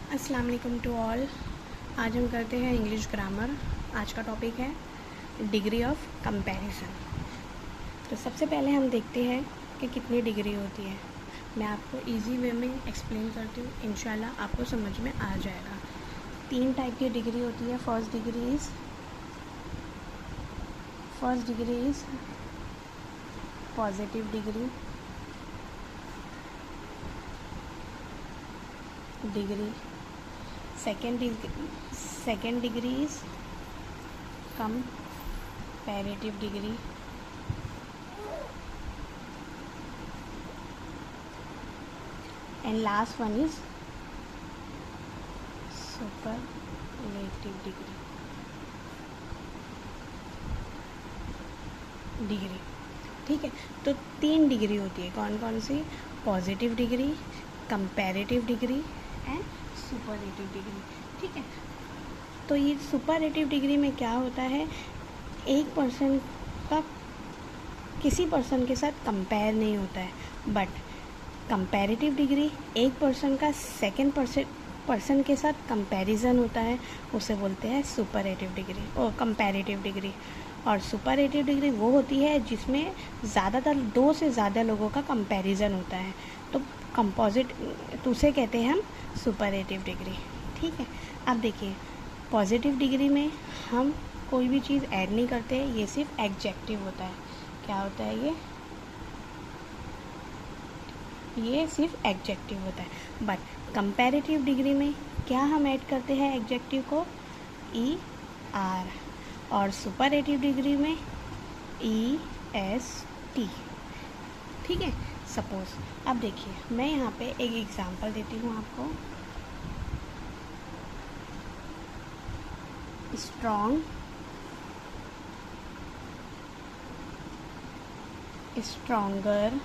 अस्सलाम वालेकुम to all. आज हम करते हैं इंग्लिश ग्रामर। आज का टॉपिक है डिग्री ऑफ कंपैरिजन। तो सबसे पहले हम देखते हैं कि कितनी डिग्री होती है। मैं आपको इजी वे में एक्सप्लेन करती हूँ, इंशाल्लाह आपको समझ में आ जाएगा। 3 टाइप की डिग्री होती है। First degree is positive degree. Second degree is comparative degree. And last one is superlative degree. ठीक है, तो 3 डिग्री होती है। कौन कौन सी? Positive degree, comparative degree and superlative degree. ठीक है, तो ये सुपरलेटिव डिग्री में क्या होता है, एक पर्सन का किसी पर्सन के साथ कंपेयर नहीं होता है, बट कंपैरेटिव डिग्री एक पर्सन का सेकंड पर्सन के साथ कंपैरिजन होता है, उसे बोलते हैं सुपरलेटिव डिग्री और कंपैरेटिव डिग्री। और सुपरलेटिव डिग्री वो होती है जिसमें ज़्यादातर 2 से ज़्यादा लोगों का कंपैरिजन होता है, तो तो उसे कहते हैं हम सुपरलेटिव डिग्री। ठीक है, अब देखिए पॉजिटिव डिग्री में हम कोई भी चीज़ ऐड नहीं करते, ये सिर्फ एडजेक्टिव होता है। क्या होता है ये सिर्फ एडजेक्टिव होता है। बट कंपैरेटिव डिग्री में क्या हम ऐड करते हैं एडजेक्टिव को? ER। और सुपरलेटिव डिग्री में EST। ठीक है, सपोज अब देखिए मैं यहाँ पे एक एग्जांपल देती हूँ आपको। Strong, stronger,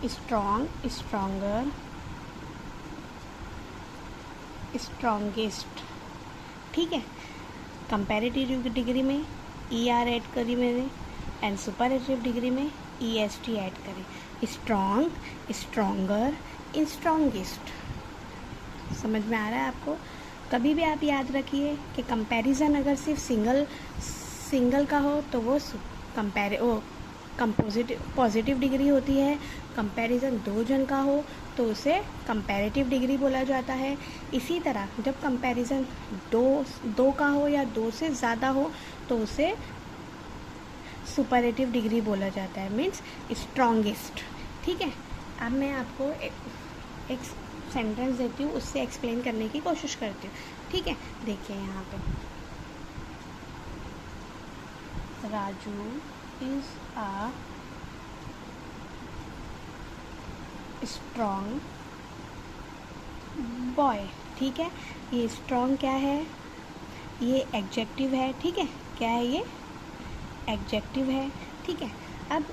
strong, stronger, strongest. ठीक है, कंपैरेटिव डिग्री में ER ऐड करी मैंने एंड सुपरलेटिव डिग्री में EST ऐड करी। Strong, stronger, strongest. समझ में आ रहा है आपको? कभी भी आप याद रखिए कि कंपैरिजन अगर सिर्फ सिंगल का हो तो वो पॉजिटिव डिग्री होती है। कंपैरिजन 2 जन का हो तो उसे कंपैरेटिव डिग्री बोला जाता है। इसी तरह जब कंपैरिजन 2 का हो या 2 से ज़्यादा हो तो उसे सुपरलेटिव डिग्री बोला जाता है, मीन्स स्ट्रॉन्गेस्ट। ठीक है, अब मैं आपको एक सेंटेंस देती हूँ, उससे एक्सप्लेन करने की कोशिश करती हूँ। ठीक है, देखिए यहाँ पे Raju is a strong boy. ठीक है, ये स्ट्रॉन्ग क्या है? ये एडजेक्टिव है। ठीक है, क्या है ये? एडजेक्टिव है। ठीक है, अब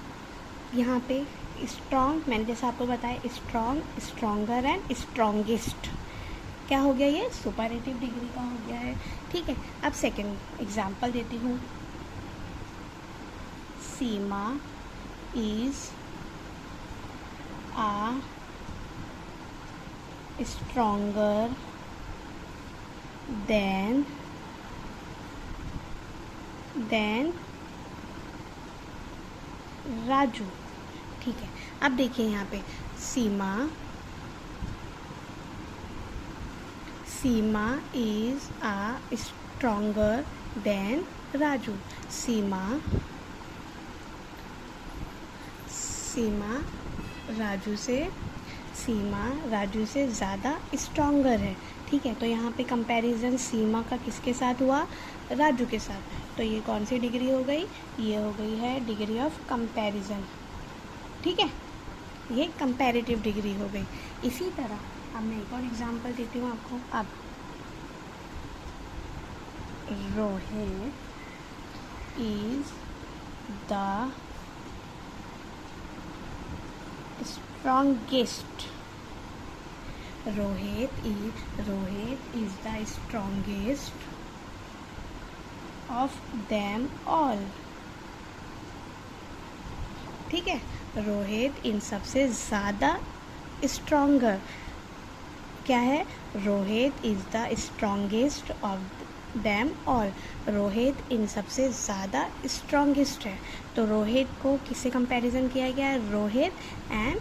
यहाँ पे स्ट्रॉन्ग मैंने जैसा आपको बताया, स्ट्रॉन्ग, स्ट्रॉन्गर एंड स्ट्रॉन्गेस्ट क्या हो गया? ये सुपरलेटिव डिग्री का हो गया है। ठीक है, अब सेकंड एग्जांपल देती हूँ। Seema is a stronger than Raju. ठीक है, अब देखिए यहाँ पे Seema is a stronger than Raju. Seema Raju से ज़्यादा स्ट्रॉन्गर है। ठीक है, तो यहाँ पे कंपैरिजन सीमा का किसके साथ हुआ? राजू के साथ। तो ये कौन सी डिग्री हो गई? ये हो गई है डिग्री ऑफ कंपैरिजन। ठीक है, ये कंपैरेटिव डिग्री हो गई। इसी तरह अब मैं एक और एग्जांपल देती हूँ आपको। अब Rohit is the strongest। Rohit is the strongest of them all। ठीक है, रोहित इन सबसे ज़्यादा स्ट्रॉन्गर क्या है, Rohit is the strongest of them all, Rohit इन सबसे ज़्यादा स्ट्रॉन्गेस्ट है। तो रोहित को किससे कंपैरिजन किया गया है, रोहित एंड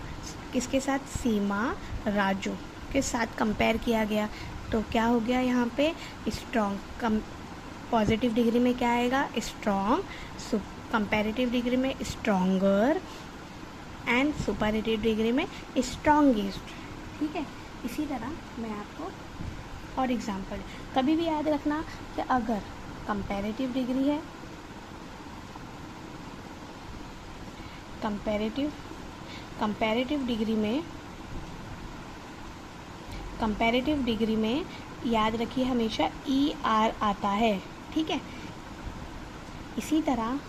किसके साथ, सीमा राजू के साथ कंपेयर किया गया। तो क्या हो गया यहाँ पे, स्ट्रॉन्ग, पॉजिटिव डिग्री में क्या आएगा, स्ट्रॉन्ग, कंपैरेटिव डिग्री में स्ट्रॉन्गर एंड सुपरलेटिव डिग्री में स्ट्रॉन्गेस्ट। ठीक है, इसी तरह मैं आपको और एग्जांपल, कभी भी याद रखना कि अगर कंपैरेटिव डिग्री है, कंपैरेटिव डिग्री में याद रखिए हमेशा ER आता है। ठीक है, इसी तरह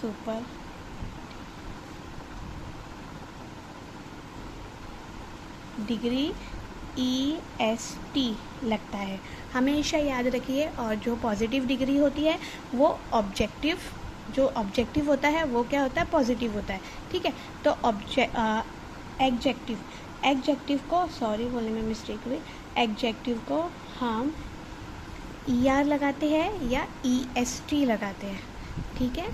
सुपर डिग्री EST लगता है, हमेशा याद रखिए। और जो पॉजिटिव डिग्री होती है वो ऑब्जेक्टिव, जो ऑब्जेक्टिव होता है वो क्या होता है, पॉजिटिव होता है। ठीक है, तो एग्जेक्टिव को, सॉरी बोलने में मिस्टेक हुई, एग्जेक्टिव को हम ER लगाते हैं या EST लगाते हैं। ठीक है,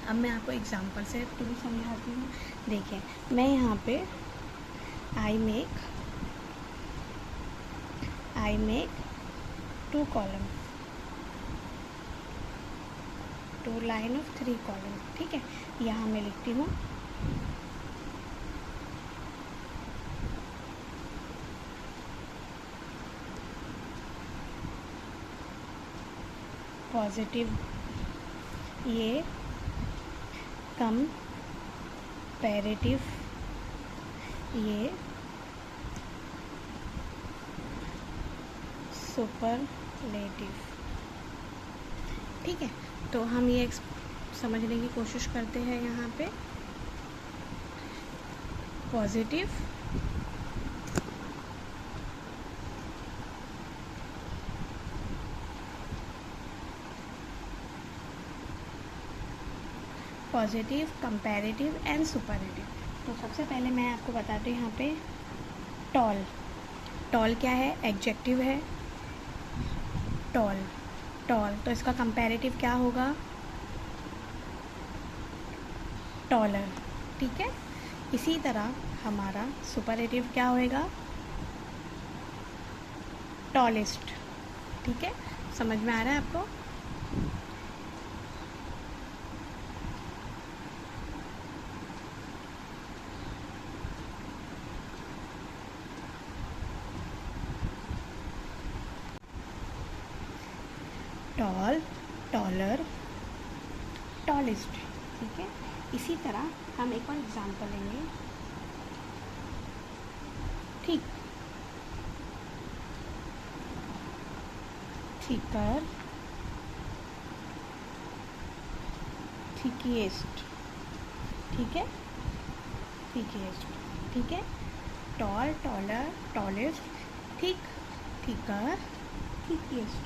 अब मैं आपको एग्जांपल से थोड़ी समझाती हूँ। देखिए, मैं यहाँ पे I make 2 column, 2 line of 3 column। ठीक है, यहाँ मैं लिखती हूँ पॉजिटिव, ये कंपैरेटिव, ये सुपरलेटिव। ठीक है, तो हम ये समझने की कोशिश करते हैं। यहाँ पे पॉजिटिव, कंपैरेटिव एंड सुपरलेटिव। तो सबसे पहले मैं आपको बताती हूँ यहाँ पे टॉल क्या है, एडजेक्टिव है, टॉल तो इसका कंपैरेटिव क्या होगा, टॉलर। ठीक है, इसी तरह हमारा सुपरलेटिव क्या होएगा, टॉलेस्ट। ठीक है, समझ में आ रहा है आपको। Tall, taller, tallest. ठीक है, इसी तरह हम एक और एग्जांपल लेंगे। Thicker, thickest. ठीक है, थिकीएस्ट। ठीक है, tall, taller, tallest, thicker, thickest.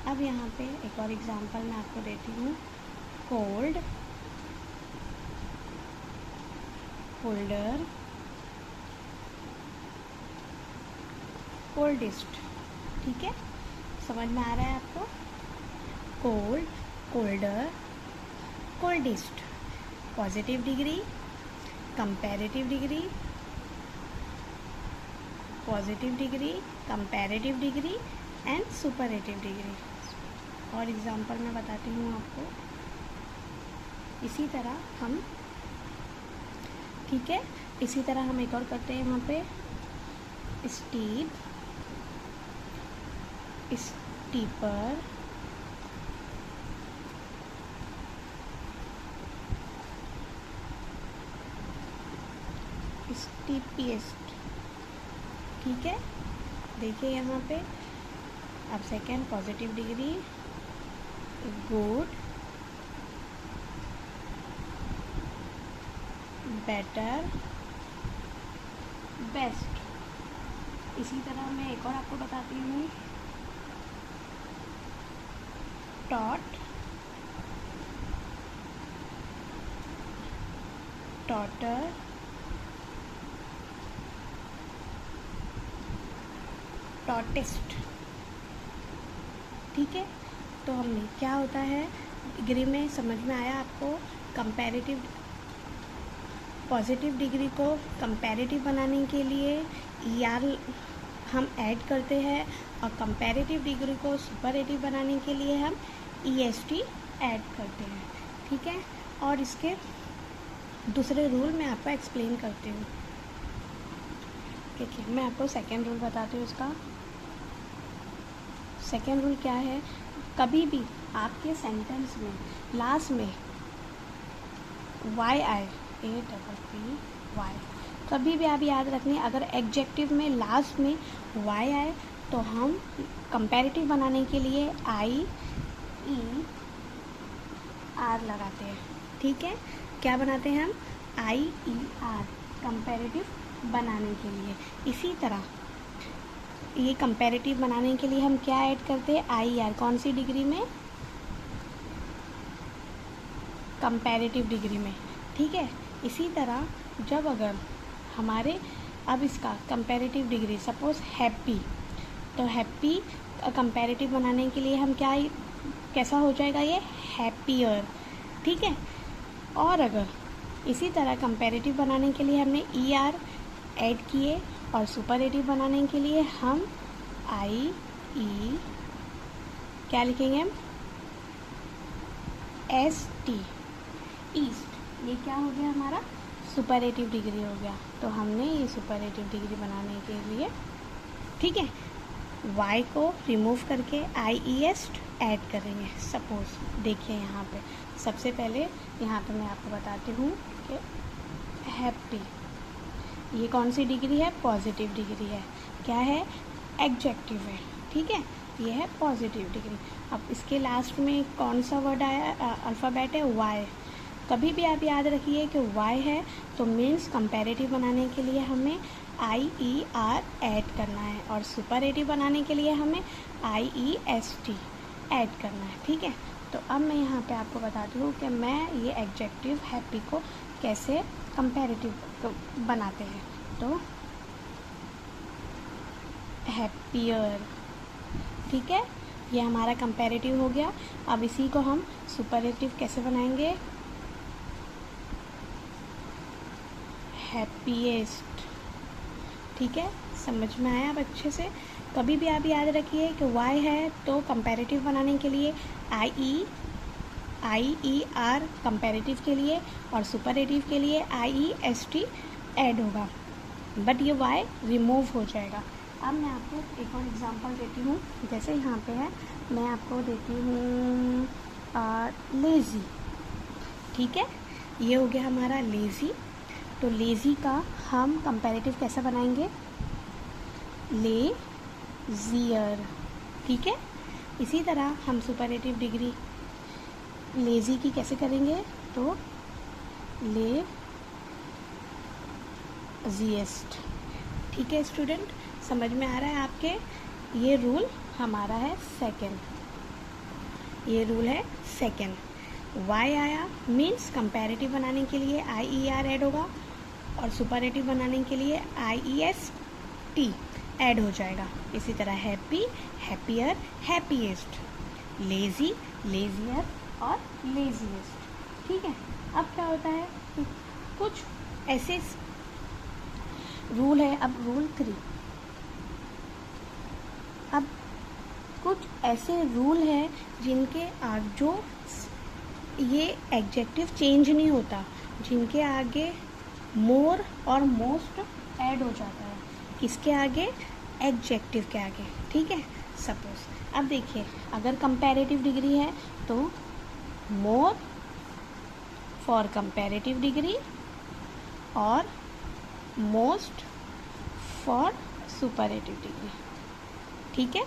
अब यहाँ पे एक और एग्जांपल मैं आपको देती हूँ, कोल्ड, कोल्डर, कोल्डेस्ट। ठीक है, समझ में आ रहा है आपको, cold, colder, coldest. Positive degree, comparative degree, positive degree, comparative degree and superlative degree. और एग्जांपल मैं बताती हूँ आपको। इसी तरह हम, ठीक है, इसी तरह हम एक और करते हैं यहाँ पे, स्टीप, स्टीपर, स्टीपिएस्ट। ठीक है, देखिए यहाँ पे अब second positive degree, good, better, best. इसी तरह मैं एक और आपको बताती हूँ, टॉट, टॉटर, शॉर्टेस्ट। ठीक है, तो हमने क्या होता है डिग्री में, समझ में आया आपको? कंपैरेटिव पॉजिटिव डिग्री को कंपैरेटिव बनाने के लिए ER हम ऐड करते हैं, और कंपैरेटिव डिग्री को सुपरलेटिव बनाने के लिए हम EST ऐड करते हैं। ठीक है, और इसके दूसरे रूल मैं आपको एक्सप्लेन करती हूँ। देखिए, मैं आपको सेकेंड रूल बताती हूँ। उसका सेकेंड रूल क्या है? कभी भी आपके सेंटेंस में लास्ट में वाई आए, APPY, कभी भी आप याद रखनी, अगर एडजेक्टिव में लास्ट में वाई आए तो हम कंपैरेटिव बनाने के लिए IER लगाते हैं। ठीक है, क्या बनाते हैं हम? IER, कंपैरेटिव बनाने के लिए। इसी तरह ये कंपैरेटिव बनाने के लिए हम क्या ऐड करते हैं? IER, कौन सी डिग्री में? कंपैरेटिव डिग्री में। ठीक है, इसी तरह जब अगर हमारे, अब इसका कंपैरेटिव डिग्री सपोज हैप्पी, तो हैप्पी कंपैरेटिव बनाने के लिए हम क्या, कैसा हो जाएगा ये? हैप्पियर। ठीक है, और अगर इसी तरह कंपैरेटिव बनाने के लिए हमने ER ऐड किए, और सुपरलेटिव बनाने के लिए हम IE क्या लिखेंगे हम? ST, east. ये क्या हो गया हमारा? सुपरलेटिव डिग्री हो गया। तो हमने ये सुपरलेटिव डिग्री बनाने के लिए, ठीक है, Y को रिमूव करके IEST ऐड करेंगे। सपोज देखिए यहाँ पे सबसे पहले यहाँ पे मैं आपको बताती हूँ कि हैप्पी, ये कौन सी डिग्री है? पॉजिटिव डिग्री है। क्या है? एडजेक्टिव है। ठीक है, ये है पॉजिटिव डिग्री। अब इसके लास्ट में कौन सा वर्ड आया? अल्फ़ाबेट है Y। कभी भी आप याद रखिए कि Y है तो मीन्स कंपैरेटिव बनाने के लिए हमें IER ऐड करना है, और सुपरलेटिव बनाने के लिए हमें IEST ऐड करना है। ठीक है, तो अब मैं यहाँ पे आपको बताती हूँ कि मैं ये एडजेक्टिव हैप्पी को कैसे कंपैरेटिव बनाते हैं। तो हैप्पियर, ठीक है, ये हमारा कंपैरेटिव हो गया। अब इसी को हम सुपरलेटिव कैसे बनाएंगे? हैप्पीएस्ट। ठीक है, समझ में आया अब अच्छे से? कभी भी आप याद रखिए कि Y है तो कंपैरेटिव बनाने के लिए IER कंपैरेटिव के लिए, और सुपरलेटिव के लिए IEST ऐड होगा, बट ये Y रिमूव हो जाएगा। अब मैं आपको एक और एग्जांपल देती हूँ। जैसे यहाँ पे है, मैं आपको देती हूँ लेज़ी। ठीक है, ये हो गया हमारा लेज़ी। तो लेज़ी का हम कंपैरेटिव कैसे बनाएंगे? लेज़ियर। ठीक है, इसी तरह हम सुपरलेटिव डिग्री लेज़ी की कैसे करेंगे? तो लेज़िएस्ट। ठीक है स्टूडेंट, समझ में आ रहा है आपके? ये रूल हमारा है सेकेंड। ये रूल है सेकेंड। Y आया मीन्स कंपैरेटिव बनाने के लिए IER ऐड होगा, और सुपरलेटिव बनाने के लिए IEST ऐड हो जाएगा। इसी तरह हैप्पी, हैप्पियर, हैप्पीएस्ट, लेज़ी, लेज़ियर और लेज़ीएस्ट। ठीक है, अब क्या होता है कि कुछ ऐसे रूल है। अब रूल 3, अब कुछ ऐसे रूल है जिनके जो ये एडजेक्टिव चेंज नहीं होता, जिनके आगे मोर और मोस्ट ऐड हो जाता है। किसके आगे? एडजेक्टिव के आगे। ठीक है, सपोज अब देखिए, अगर कंपैरेटिव डिग्री है तो मोर फॉर कंपैरेटिव डिग्री, और मोस्ट फॉर सुपरलेटिव डिग्री। ठीक है,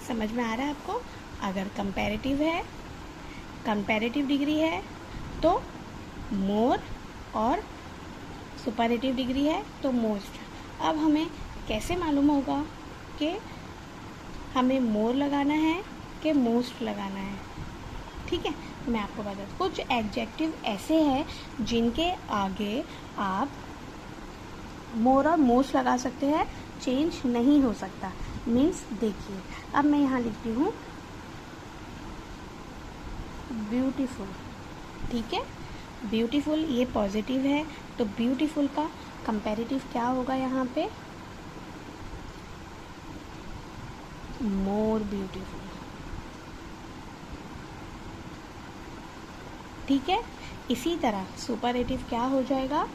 समझ में आ रहा है आपको? अगर कंपैरेटिव है, कंपैरेटिव डिग्री है तो मोर, और सुपरलेटिव डिग्री है तो मोस्ट। अब हमें कैसे मालूम होगा कि हमें मोर लगाना है कि मोस्ट लगाना है? ठीक है, मैं आपको बता दूँ, कुछ एडजेक्टिव ऐसे हैं जिनके आगे आप मोर और मोस्ट लगा सकते हैं, चेंज नहीं हो सकता। मीन्स देखिए, अब मैं यहाँ लिखती हूँ ब्यूटीफुल, ठीक है। ब्यूटीफुल ये पॉजिटिव है, तो ब्यूटीफुल का कंपैरेटिव क्या होगा यहाँ पे, मोर ब्यूटीफुल, ठीक है। इसी तरह सुपरलेटिव क्या हो जाएगा,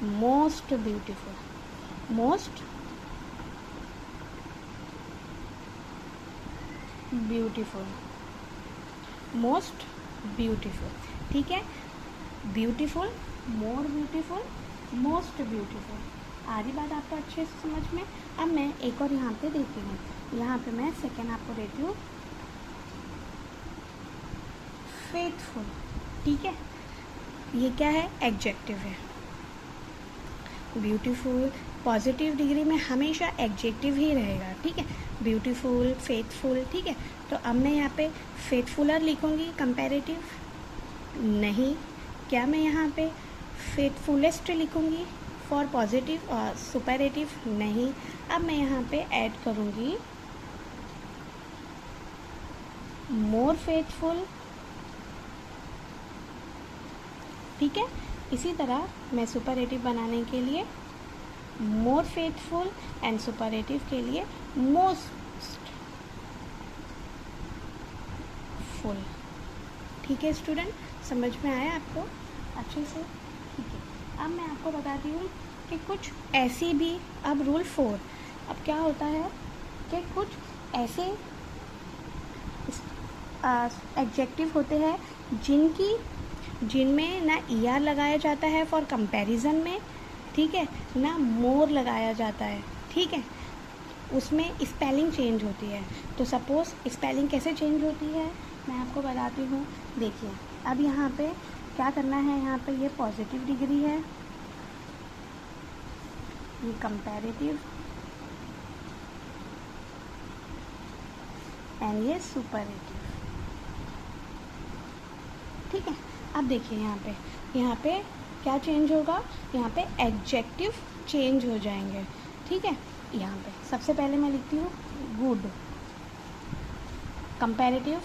most beautiful, most beautiful, most beautiful, ठीक है। Beautiful, more beautiful, most beautiful. आ रही बात आपको अच्छे से समझ में। अब मैं एक और यहाँ पे देती हूँ, यहाँ पे मैं सेकेंड आपको देती हूँ फेथफुल, ठीक है। ये क्या है, एडजेक्टिव है। ब्यूटीफुल पॉजिटिव डिग्री में हमेशा एडजेक्टिव ही रहेगा, ठीक है। ब्यूटीफुल, फेथफुल, ठीक है। तो अब मैं यहाँ पे फेथफुलर लिखूँगी कंपैरेटिव, नहीं। क्या मैं यहाँ पे फेथफुलेस्ट लिखूँगी फॉर पॉजिटिव और सुपरलेटिव, नहीं। अब मैं यहाँ पे ऐड करूँगी मोर फेथफुल, ठीक है। इसी तरह मैं सुपरलेटिव बनाने के लिए मोर फेथफुल एंड सुपरलेटिव के लिए मोस्ट फुल, ठीक है स्टूडेंट, समझ में आया आपको अच्छे से, ठीक है। अब मैं आपको बताती हूँ कि कुछ ऐसी भी, अब रूल 4, अब क्या होता है कि कुछ ऐसे एडजेक्टिव होते हैं जिनमें ना ER लगाया जाता है फॉर कंपैरिजन में, ठीक है, ना मोर लगाया जाता है, ठीक है। उसमें स्पेलिंग चेंज होती है। तो सपोज़ स्पेलिंग कैसे चेंज होती है मैं आपको बताती हूँ। देखिए, अब यहाँ पे क्या करना है, यहाँ पे ये पॉजिटिव डिग्री है, ये कंपैरेटिव एंड ये सुपरलेटिव, ठीक है। अब देखिए यहाँ पे क्या चेंज होगा, यहाँ पे एडजेक्टिव चेंज हो जाएंगे, ठीक है। यहाँ पे सबसे पहले मैं लिखती हूँ गुड, कंपैरेटिव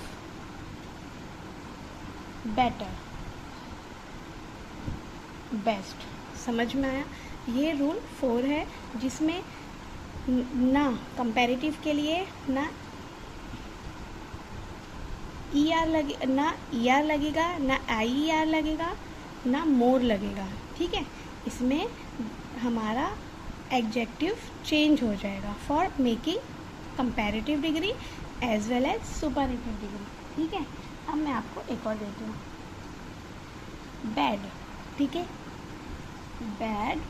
बेटर, बेस्ट। समझ में आया। ये रूल 4 है जिसमें ना कंपैरेटिव के लिए ना ER लगेगा, ना IER लगेगा, ना मोर लगेगा, ठीक है। इसमें हमारा एडजेक्टिव चेंज हो जाएगा for making comparative degree as well as superlative degree, ठीक है। अब मैं आपको एक और देती हूँ बैड, ठीक है। बैड,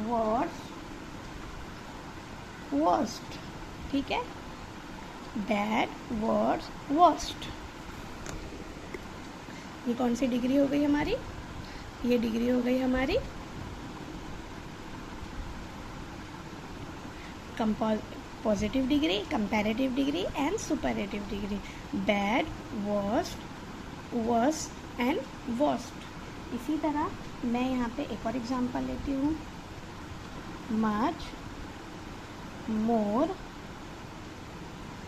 वर्स्ट, वर्स्ट, ठीक है। Bad, worst, worst. ये कौन सी डिग्री हो गई हमारी, ये डिग्री हो गई हमारी positive degree, comparative degree and superlative degree. Bad, worst, worse and worst. इसी तरह मैं यहाँ पे एक और एग्जांपल लेती हूँ, मच, मोर,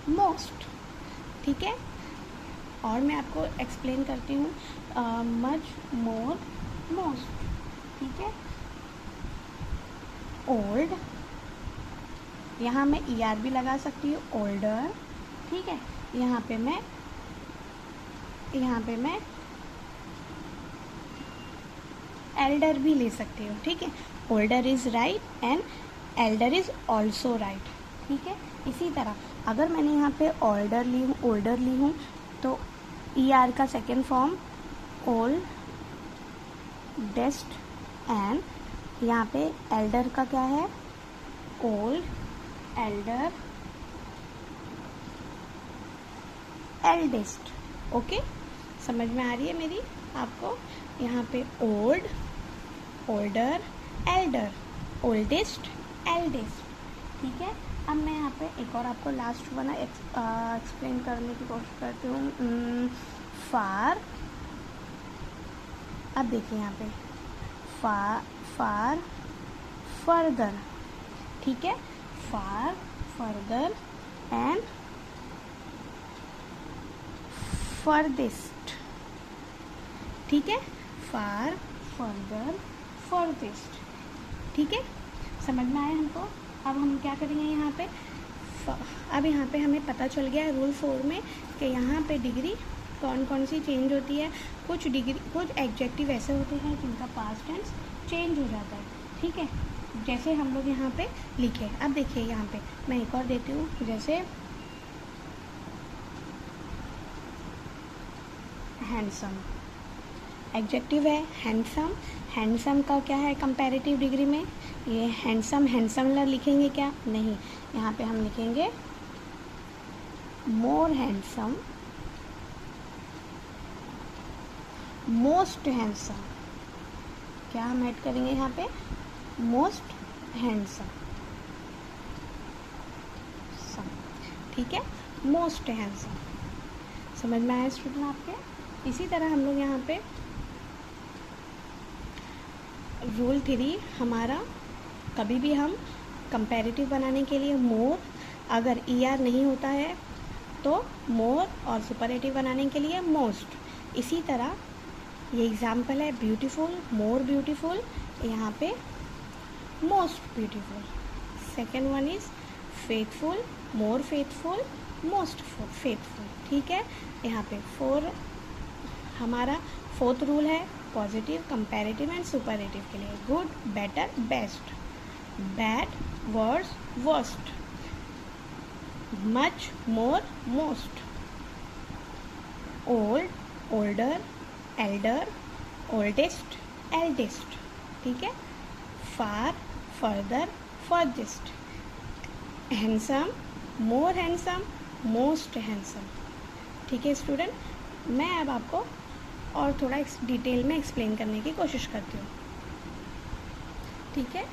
मोस्ट, ठीक है। और मैं आपको एक्सप्लेन करती हूँ, मच, मोर, मोस्ट, ठीक है। ओल्ड, यहाँ मैं ER भी लगा सकती हूँ, ओल्डर, ठीक है। यहाँ पे मैं एल्डर भी ले सकती हूँ, ठीक है। Older is right and Elder is also right, ठीक है। इसी तरह अगर मैंने यहाँ पे ओल्डर ली हूँ तो ER का सेकेंड फॉर्म ओल्ड, डेस्ट, एंड यहाँ पे एल्डर का क्या है, ओल्ड, एल्डर, एल्डेस्ट, ओके। समझ में आ रही है मेरी आपको। यहाँ पे old, older, elder, oldest, eldest, ठीक है। अब मैं यहाँ पे एक और आपको लास्ट वाला एक्सप्लेन करने की कोशिश करती हूँ, फार। अब देखिए यहाँ पे फार, फर्दर, ठीक है, फार, फर्दर एंड फर्देस्ट, ठीक है, फार, फर्दर, फर्देस्ट, ठीक है, समझ में आया हमको। अब हम क्या करेंगे यहाँ पे, अब यहाँ पे हमें पता चल गया है रूल 4 में कि यहाँ पे डिग्री कौन कौन सी चेंज होती है। कुछ एडजेक्टिव ऐसे होते हैं जिनका पास्ट टेंस चेंज हो जाता है, ठीक है, जैसे हम लोग यहाँ पे लिखे। अब देखिए यहाँ पे मैं एक और देती हूँ, जैसे हैंडसम, एडजेक्टिव है हैंडसम, हैंडसम का क्या है कंपैरेटिव डिग्री में, ये हैंडसम लिखेंगे क्या, नहीं, यहाँ पे हम लिखेंगे मोर हैंडसम, मोस्ट हैंडसम, क्या हम ऐड करेंगे यहाँ पे, मोस्ट हैंडसम, ठीक है, मोस्ट हैंडसम, समझ में आया स्टूडेंट आपके। इसी तरह हम लोग यहाँ पे रूल 3 हमारा, कभी भी हम कंपैरेटिव बनाने के लिए मोर, अगर ER नहीं होता है तो मोर, और सुपरलेटिव बनाने के लिए मोस्ट। इसी तरह ये एग्जाम्पल है ब्यूटीफुल, मोर ब्यूटीफुल, यहाँ पे most beautiful. Second one is faithful, more faithful, most faithful, ठीक है। यहाँ पे हमारा 4th रूल है पॉजिटिव, कंपैरेटिव एंड सुपरलेटिव के लिए, good, better, best, bad, worse, worst, much, more, most, old, older, elder, oldest, eldest, ठीक है, far, further, furthest, handsome, more handsome, most handsome, ठीक है स्टूडेंट। मैं अब आपको और थोड़ा डिटेल में एक्सप्लेन करने की कोशिश करती हूँ, ठीक है,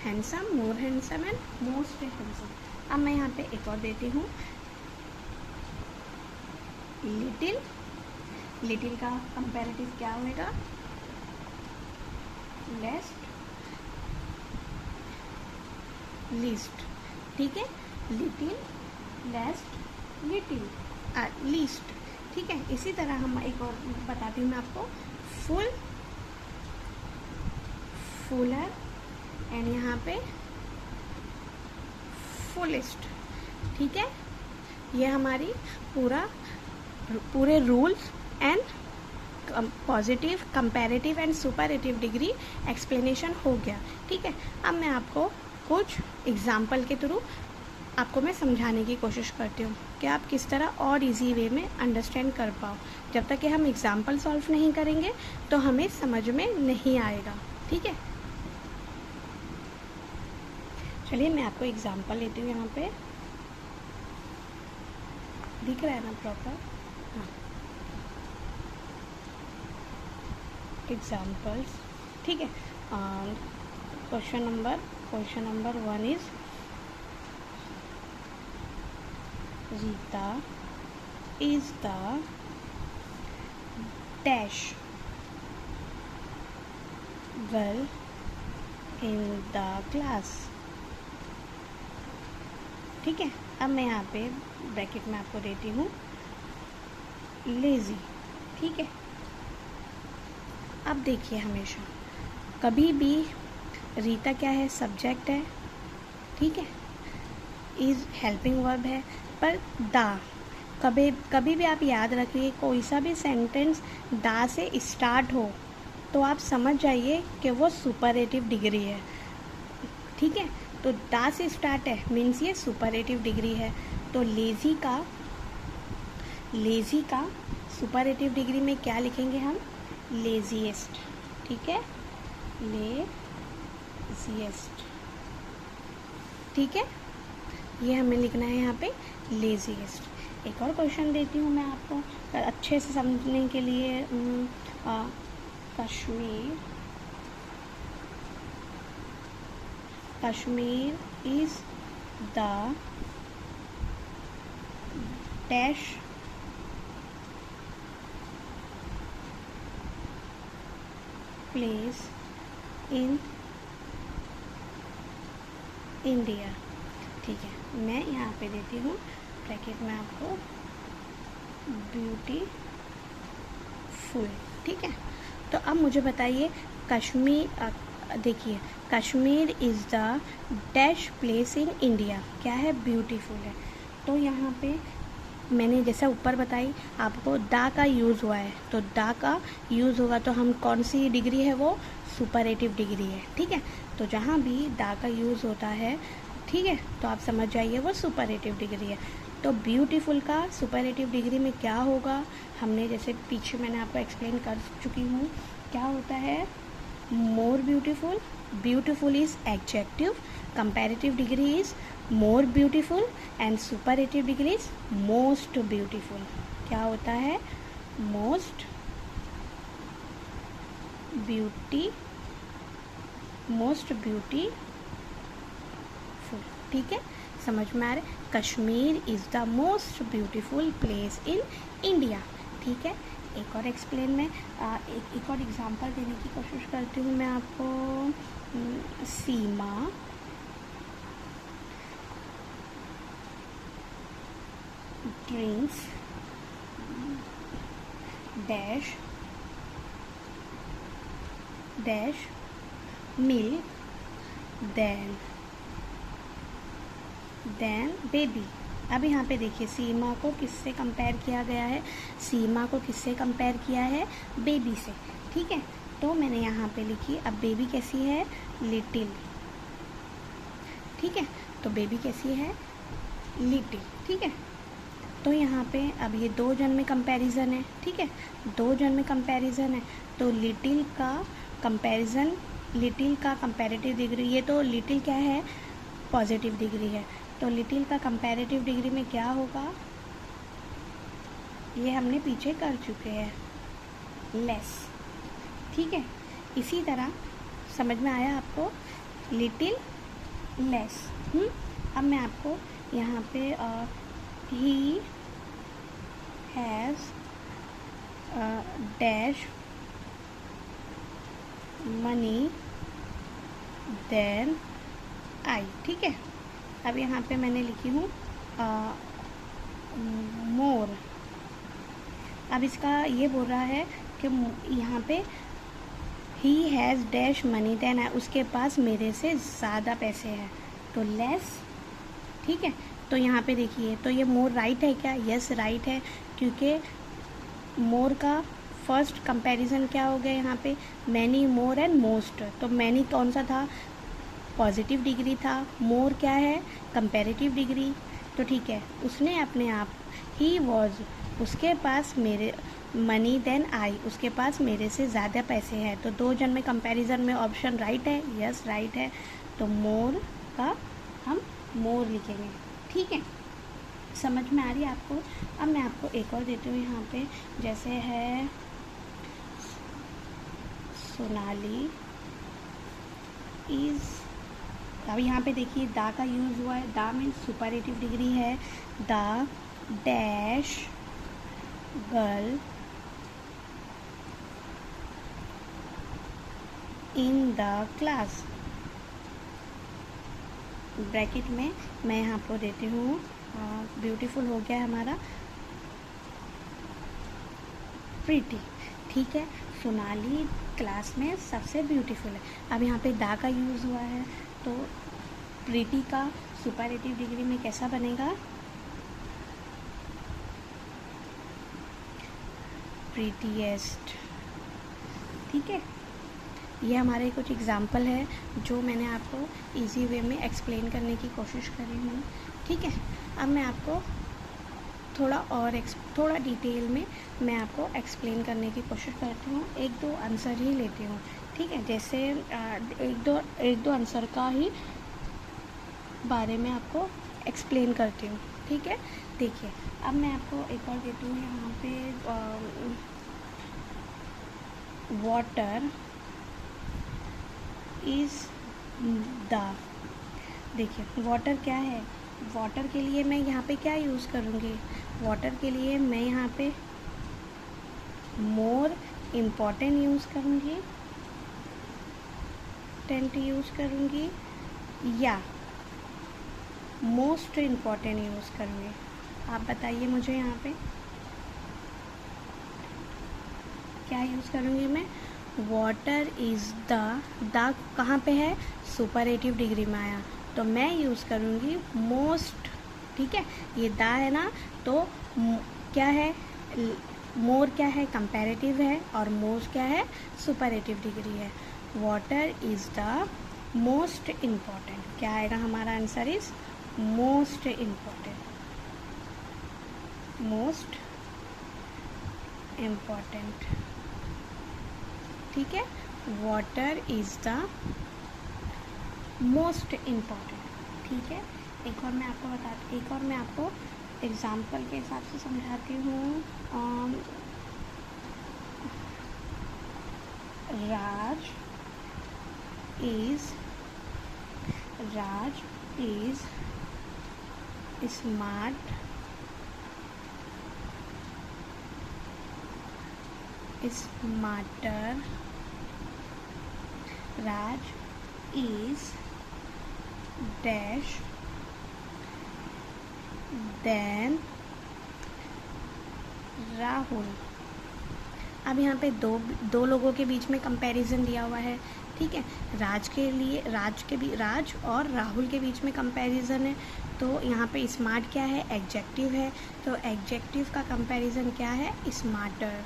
handsome, more handsome and most handsome. अब मैं यहाँ पे एक और देती हूँ, लिटिल, लिटिल का कंपैरेटिव क्या होगा, लेस्ट, लीस्ट, ठीक है, लिटिल, लेस्ट, लिटिल, लीस्ट, ठीक है। इसी तरह हम एक और बताती हूँ मैं आपको, फुल, फुलर एंड यहाँ पे फुलेस्ट, ठीक है। ये हमारी पूरे rules and positive, comparative and superlative degree explanation हो गया, ठीक है। अब मैं आपको कुछ एग्जाम्पल के थ्रू आपको मैं समझाने की कोशिश करती हूँ कि आप किस तरह और इजी वे में अंडरस्टैंड कर पाओ। जब तक कि हम एग्जाम्पल सॉल्व नहीं करेंगे तो हमें समझ में नहीं आएगा, ठीक है। चलिए मैं आपको एग्जाम्पल लेती हूँ, यहाँ पे दिख रहा है ना प्रॉपर, हाँ, एग्जाम्पल्स, ठीक है। Question number 1 is Rita is the dash girl in the class, ठीक है। अब मैं यहाँ पे ब्रैकेट में आपको देती हूँ लेज़ी, ठीक है। अब देखिए हमेशा कभी भी रीता क्या है, सब्जेक्ट है, ठीक है, इज़ हेल्पिंग वर्ब है, पर दा, कभी भी आप याद रखिए कोई सा भी सेंटेंस दा से स्टार्ट हो तो आप समझ जाइए कि वो सुपरलेटिव डिग्री है, ठीक है। तो दा से स्टार्ट है मीन्स ये सुपरलेटिव डिग्री है। तो लेज़ी का सुपरलेटिव डिग्री में क्या लिखेंगे हम, लेजीएस्ट, ठीक है, लेजीएस्ट, ठीक है, ये हमें लिखना है यहाँ पे लेजीएस्ट। एक और क्वेश्चन देती हूँ मैं आपको अच्छे से समझने के लिए। Kashmir is the dash place in India. ठीक है, मैं यहाँ पे देती हूँ ब्रैकेट में आपको ब्यूटीफुल। ठीक है, तो अब मुझे बताइए कश्मीर, देखिए Kashmir is the dash place in India, क्या है, ब्यूटीफुल है। तो यहाँ पे मैंने जैसा ऊपर बताई आपको दा का यूज़ हुआ है, तो दा का यूज़ होगा तो हम कौन सी डिग्री है, वो सुपरलेटिव डिग्री है। ठीक है, तो जहाँ भी दा का यूज़ होता है, ठीक है, तो आप समझ जाइए वो सुपरलेटिव डिग्री है। तो ब्यूटीफुल का सुपरलेटिव डिग्री में क्या होगा, हमने जैसे पीछे मैंने आपको एक्सप्लेन कर चुकी हूँ, क्या होता है, more beautiful, beautiful is adjective, comparative degree is more beautiful and superlative degree is most beautiful. क्या होता है, मोस्ट ब्यूटीफुल। ठीक है, समझ में आ रहा है, Kashmir is the most beautiful place in India. ठीक है, एक और एक्सप्लेन में एक और एग्जांपल देने की कोशिश करती हूँ मैं आपको। Seema drinks dash dash milk than baby. अब यहाँ पे देखिए सीमा को किससे कंपेयर किया गया है, सीमा को किससे कंपेयर किया है, बेबी से। ठीक है, तो मैंने यहाँ पे लिखी, अब बेबी कैसी है, लिटिल। ठीक है, तो बेबी कैसी है, लिटिल। ठीक है, तो यहाँ पे अब ये दो जन में कंपैरिजन है। ठीक है, दो जन में कंपैरिजन है, तो लिटिल का कंपैरिजन, लिटिल का कंपैरेटिव डिग्री, ये तो लिटिल क्या है, पॉजिटिव डिग्री है, तो लिटिल का कंपैरेटिव डिग्री में क्या होगा, ये हमने पीछे कर चुके हैं, लेस। ठीक है, इसी तरह समझ में आया आपको, लिटिल लेस। अब मैं आपको यहाँ पे he has dash money than I. ठीक है, अब यहाँ पे मैंने लिखी हूँ मोर। अब इसका ये बोल रहा है कि यहाँ पे he has dash money than I, उसके पास मेरे से ज़्यादा पैसे हैं, तो लेस। ठीक है, तो यहाँ पे देखिए, तो ये मोर राइट है क्या, यस राइट है, क्योंकि मोर का फर्स्ट कंपैरिजन क्या हो गया यहाँ पे, मैनी मोर एंड मोस्ट। तो मैनी कौन सा था, पॉजिटिव डिग्री था, मोर क्या है, कंपैरेटिव डिग्री। तो ठीक है, उसने अपने आप, ही वॉज, उसके पास मेरे, मनी देन आई, उसके पास मेरे से ज़्यादा पैसे हैं, तो दो जन में कंपैरिजन में ऑप्शन राइट है, यस राइट है, तो मोर का हम मोर लिखेंगे। ठीक है, समझ में आ रही है आपको। अब मैं आपको एक और देती हूँ यहाँ पे, जैसे है सोनाली इज़, अब यहाँ पे देखिए दा का यूज़ हुआ है, दा मीन्स सुपरलेटिव डिग्री है, the dash girl in the class. Bracket में मैं यहाँ पर देती हूँ, ब्यूटीफुल हो गया हमारा प्रीटी। ठीक है, सोनाली क्लास में सबसे ब्यूटीफुल है। अब यहाँ पे दा का यूज़ हुआ है, तो प्रीटी का सुपरलेटिव डिग्री में कैसा बनेगा, प्रीटीएस्ट। ठीक है, ये हमारे कुछ एग्जाम्पल है जो मैंने आपको इजी वे में एक्सप्लेन करने की कोशिश करी हूँ। ठीक है, अब मैं आपको थोड़ा डिटेल में मैं आपको एक्सप्लेन करने की कोशिश करती हूँ, एक दो आंसर ही लेती हूँ। ठीक है, जैसे एक दो आंसर का ही बारे में आपको एक्सप्लेन करती हूँ। ठीक है, देखिए अब मैं आपको एक और देती हूँ यहाँ पे, वाटर इज़ द, देखिए वाटर क्या है, वाटर के लिए मैं यहाँ पे क्या यूज़ करूँगी, वाटर के लिए मैं यहाँ पे मोर इम्पॉर्टेंट यूज़ करूँगी, टेंट यूज़ करूँगी, या मोस्ट इम्पॉर्टेंट यूज़ करूँगी। आप बताइए मुझे यहाँ पे क्या यूज़ करूँगी मैं? वाटर इज़ द कहाँ पे है? सुपरलेटिव डिग्री में आया, तो मैं यूज़ करूँगी मोस्ट। ठीक है, ये द है ना, तो क्या है? मोर क्या है? कंपैरेटिव है, और मोस्ट क्या है? सुपरलेटिव डिग्री है। Water is the most important, क्या आएगा हमारा answer? Is most important, most important. ठीक है, water is the most important. ठीक है, एक और मैं आपको एग्जाम्पल के हिसाब से समझाती हूँ। Raj is smart, smarter, Raj is dash than Rahul. अब यहाँ पे दो लोगों के बीच में कंपैरिजन दिया हुआ है। ठीक है, राज और राहुल के बीच में कंपैरिजन है, तो यहाँ पे स्मार्ट क्या है? एडजेक्टिव है, तो एडजेक्टिव का कंपैरिजन क्या है? स्मार्टर।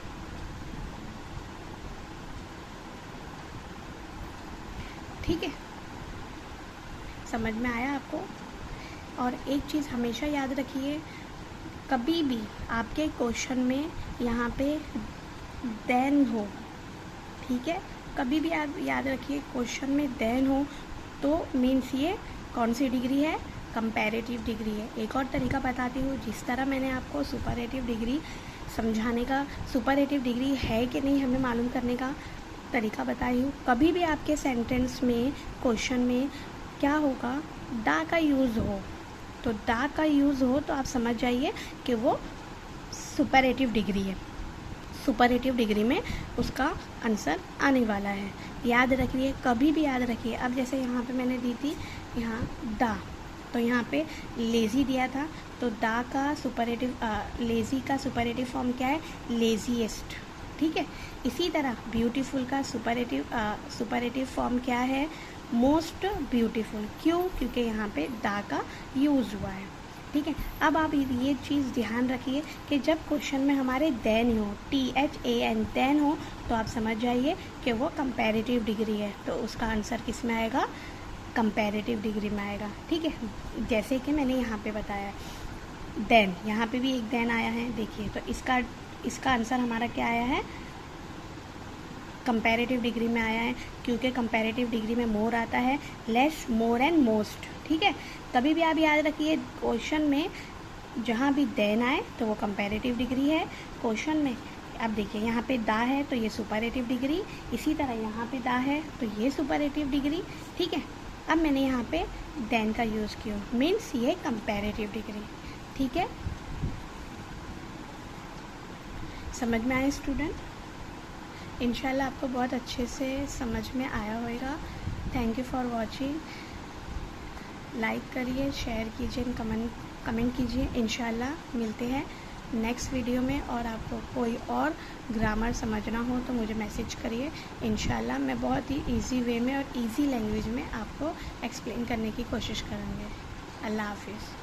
ठीक है, समझ में आया आपको? और एक चीज़ हमेशा याद रखिए, कभी भी आपके क्वेश्चन में यहाँ पे देन हो, ठीक है, कभी भी आप याद रखिए क्वेश्चन में देन हो तो मीन्स ये कौन सी डिग्री है? कंपैरेटिव डिग्री है। एक और तरीका बताती हूँ, जिस तरह मैंने आपको सुपरलेटिव डिग्री समझाने का, सुपरलेटिव डिग्री है कि नहीं हमें मालूम करने का तरीका बताई हूँ। कभी भी आपके सेंटेंस में, क्वेश्चन में क्या होगा? दा का यूज़ हो, तो दा का यूज़ हो तो आप समझ जाइए कि वो सुपरलेटिव डिग्री है। सुपरलेटिव डिग्री में उसका आंसर आने वाला है। याद रखिए, कभी भी याद रखिए। अब जैसे यहाँ पे मैंने दी थी यहाँ दा, तो यहाँ पे लेज़ी दिया था, तो दा का सुपरलेटिव, लेज़ी का सुपरलेटिव फॉर्म क्या है? लेज़ीएस्ट। ठीक है, इसी तरह ब्यूटीफुल का सुपरलेटिव फॉर्म क्या है? Most beautiful. क्यों? क्योंकि यहाँ पे दा का यूज़ हुआ है। ठीक है, अब आप ये चीज़ ध्यान रखिए कि जब क्वेश्चन में हमारे देन हो, THAN देन हो, तो आप समझ जाइए कि वो कंपैरेटिव डिग्री है, तो उसका आंसर किस में आएगा? कंपैरेटिव डिग्री में आएगा। ठीक है, जैसे कि मैंने यहाँ पे बताया देन, यहाँ पे भी एक देन आया है, देखिए, तो इसका आंसर हमारा क्या आया है? कंपैरेटिव डिग्री में आया है, क्योंकि कंपैरेटिव डिग्री में मोर आता है, लेस, मोर एंड मोस्ट। ठीक है, कभी भी आप याद रखिए क्वेश्चन में जहाँ भी देन आए तो वो कंपैरेटिव डिग्री है। क्वेश्चन में अब देखिए यहाँ पे दा है तो ये सुपरलेटिव डिग्री, इसी तरह यहाँ पे दा है तो ये सुपरलेटिव डिग्री। ठीक है, अब मैंने यहाँ पे देन का यूज़ किया, मीन्स ये कंपैरेटिव डिग्री। ठीक है, समझ में आया स्टूडेंट? इंशाल्लाह आपको बहुत अच्छे से समझ में आया होगा। Thank you for watching. Like करिए, शेयर कीजिए, कमेंट कीजिए। इंशाल्लाह मिलते हैं नेक्स्ट वीडियो में। और आपको कोई और ग्रामर समझना हो तो मुझे मैसेज करिए। इंशाल्लाह मैं बहुत ही इजी वे में और इजी लैंग्वेज में आपको एक्सप्लेन करने की कोशिश करूँगी। अल्लाह हाफिज़।